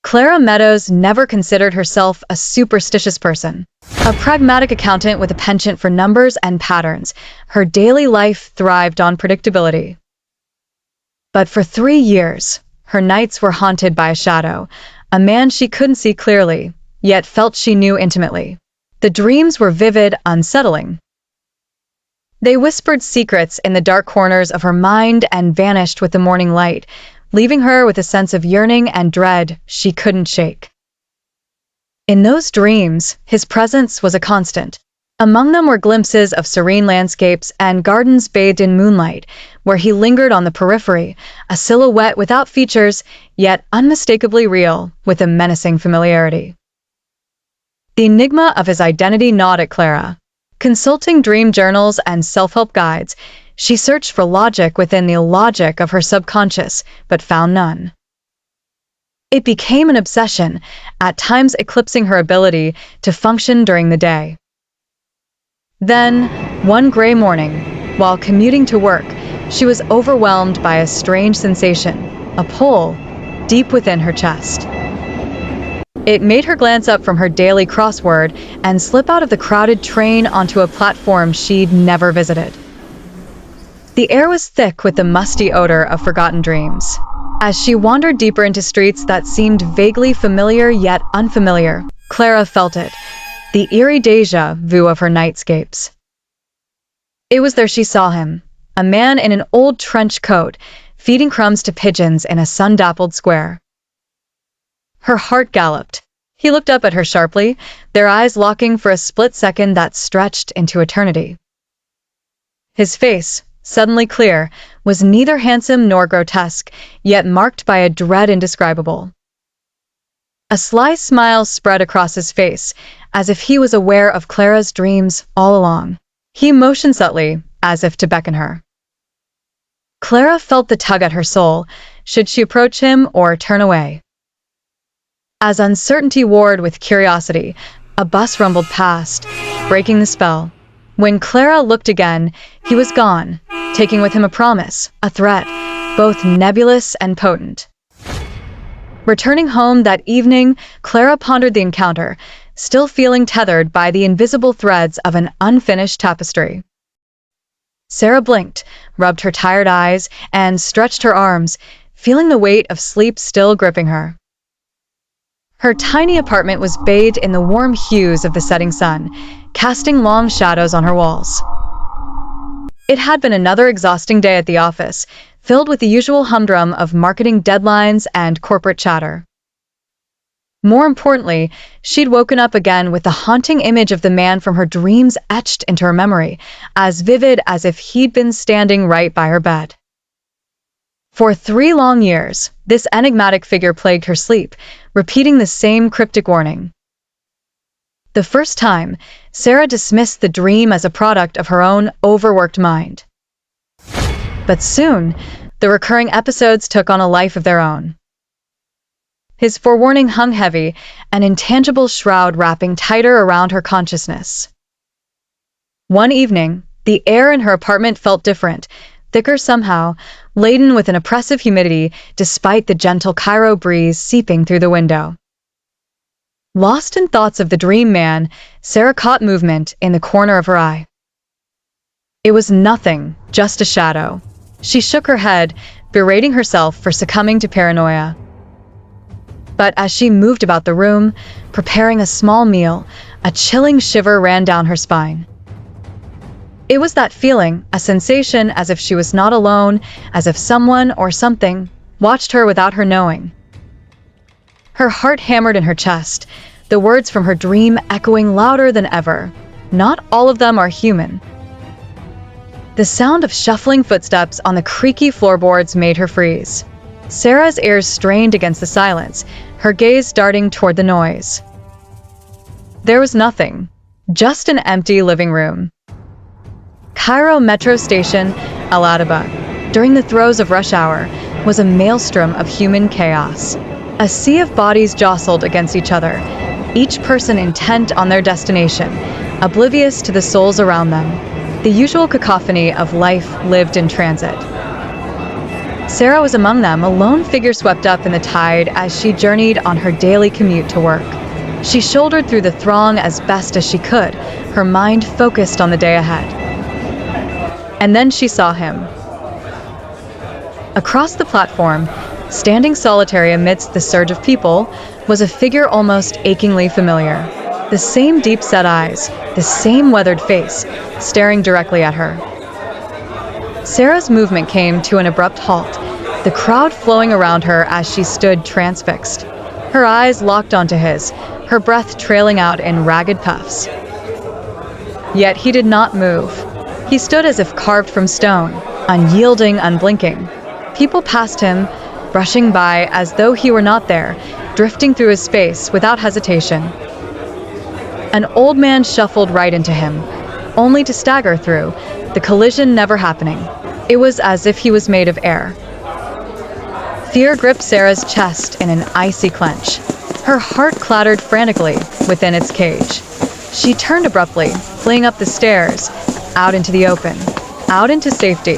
Clara Meadows never considered herself a superstitious person. A pragmatic accountant with a penchant for numbers and patterns, her daily life thrived on predictability. But for 3 years, her nights were haunted by a shadow, a man she couldn't see clearly, yet felt she knew intimately. The dreams were vivid, unsettling. They whispered secrets in the dark corners of her mind and vanished with the morning light, leaving her with a sense of yearning and dread she couldn't shake. In those dreams, his presence was a constant. Among them were glimpses of serene landscapes and gardens bathed in moonlight, where he lingered on the periphery, a silhouette without features, yet unmistakably real, with a menacing familiarity. The enigma of his identity gnawed at Clara. Consulting dream journals and self-help guides, she searched for logic within the illogic of her subconscious, but found none. It became an obsession, at times eclipsing her ability to function during the day. Then, one gray morning, while commuting to work, she was overwhelmed by a strange sensation, a pull, deep within her chest. It made her glance up from her daily crossword and slip out of the crowded train onto a platform she'd never visited. The air was thick with the musty odor of forgotten dreams. As she wandered deeper into streets that seemed vaguely familiar yet unfamiliar, Clara felt it, the eerie déjà vu of her nightscapes. It was there she saw him, a man in an old trench coat, feeding crumbs to pigeons in a sun-dappled square. Her heart galloped. He looked up at her sharply, their eyes locking for a split second that stretched into eternity. His face, suddenly clear, was neither handsome nor grotesque, yet marked by a dread indescribable. A sly smile spread across his face, as if he was aware of Clara's dreams all along. He motioned subtly, as if to beckon her. Clara felt the tug at her soul. Should she approach him or turn away? As uncertainty warred with curiosity, a bus rumbled past, breaking the spell. When Clara looked again, he was gone, taking with him a promise, a threat, both nebulous and potent. Returning home that evening, Clara pondered the encounter, still feeling tethered by the invisible threads of an unfinished tapestry. Sarah blinked, rubbed her tired eyes, and stretched her arms, feeling the weight of sleep still gripping her. Her tiny apartment was bathed in the warm hues of the setting sun, casting long shadows on her walls. It had been another exhausting day at the office, filled with the usual humdrum of marketing deadlines and corporate chatter. More importantly, she'd woken up again with the haunting image of the man from her dreams etched into her memory, as vivid as if he'd been standing right by her bed. For 3 long years, this enigmatic figure plagued her sleep, repeating the same cryptic warning. The first time, Sarah dismissed the dream as a product of her own overworked mind. But soon, the recurring episodes took on a life of their own. His forewarning hung heavy, an intangible shroud wrapping tighter around her consciousness. One evening, the air in her apartment felt different, thicker somehow, laden with an oppressive humidity despite the gentle Cairo breeze seeping through the window. Lost in thoughts of the dream man, Sarah caught movement in the corner of her eye. It was nothing, just a shadow. She shook her head, berating herself for succumbing to paranoia. But as she moved about the room, preparing a small meal, a chilling shiver ran down her spine. It was that feeling, a sensation as if she was not alone, as if someone or something watched her without her knowing. Her heart hammered in her chest, the words from her dream echoing louder than ever. Not all of them are human. The sound of shuffling footsteps on the creaky floorboards made her freeze. Sarah's ears strained against the silence, her gaze darting toward the noise. There was nothing, just an empty living room. Cairo Metro Station, Al Adaba, during the throes of rush hour, was a maelstrom of human chaos. A sea of bodies jostled against each other, each person intent on their destination, oblivious to the souls around them, the usual cacophony of life lived in transit. Sarah was among them, a lone figure swept up in the tide as she journeyed on her daily commute to work. She shouldered through the throng as best as she could, her mind focused on the day ahead. And then she saw him. Across the platform, standing solitary amidst the surge of people, was a figure almost achingly familiar. The same deep-set eyes, the same weathered face, staring directly at her. Sarah's movement came to an abrupt halt, the crowd flowing around her as she stood transfixed. Her eyes locked onto his, her breath trailing out in ragged puffs. Yet he did not move. He stood as if carved from stone, unyielding, unblinking. People passed him, brushing by as though he were not there, drifting through his space without hesitation. An old man shuffled right into him, only to stagger through, the collision never happening. It was as if he was made of air. Fear gripped Sarah's chest in an icy clench. Her heart clattered frantically within its cage. She turned abruptly, fleeing up the stairs, out into the open, out into safety.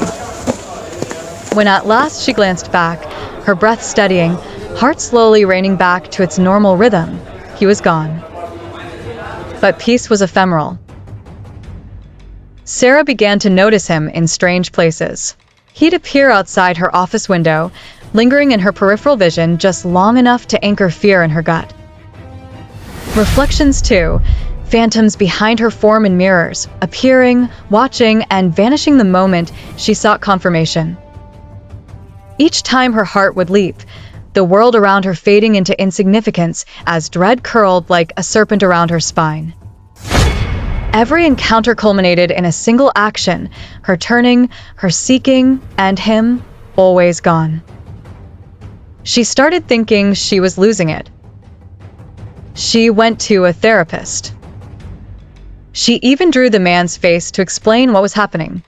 When at last she glanced back, her breath steadying, heart slowly reining back to its normal rhythm, he was gone. But peace was ephemeral. Sarah began to notice him in strange places. He'd appear outside her office window, lingering in her peripheral vision just long enough to anchor fear in her gut. Reflections too, phantoms behind her form in mirrors, appearing, watching, and vanishing the moment she sought confirmation. Each time her heart would leap, the world around her fading into insignificance as dread curled like a serpent around her spine. Every encounter culminated in a single action, her turning, her seeking, and him always gone. She started thinking she was losing it. She went to a therapist. She even drew the man's face to explain what was happening.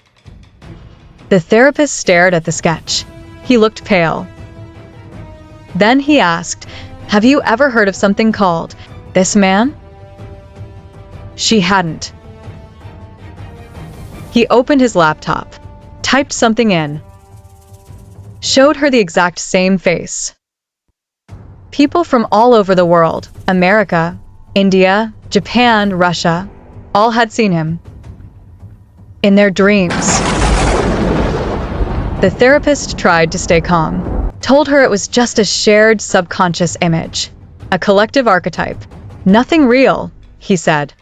The therapist stared at the sketch. He looked pale. Then he asked, "Have you ever heard of something called this man?" She hadn't. He opened his laptop, typed something in, showed her the exact same face. People from all over the world, America, India, Japan, Russia, all had seen him. In their dreams. The therapist tried to stay calm, told her it was just a shared subconscious image, a collective archetype. Nothing real, he said.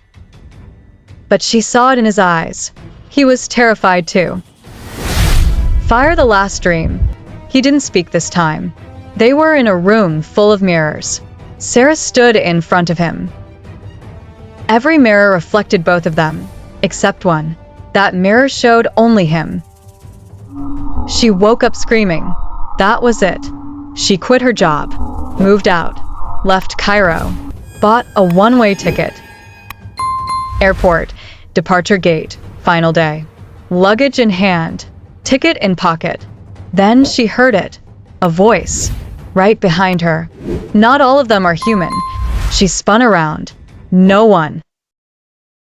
But she saw it in his eyes. He was terrified too. Fire the last dream. He didn't speak this time. They were in a room full of mirrors. Sarah stood in front of him. Every mirror reflected both of them, except one. That mirror showed only him. She woke up screaming. That was it. She quit her job, moved out, left Cairo, bought a one-way ticket. Airport, departure gate, final day. Luggage in hand, ticket in pocket. Then she heard it, a voice, right behind her. Not all of them are human. She spun around. No one.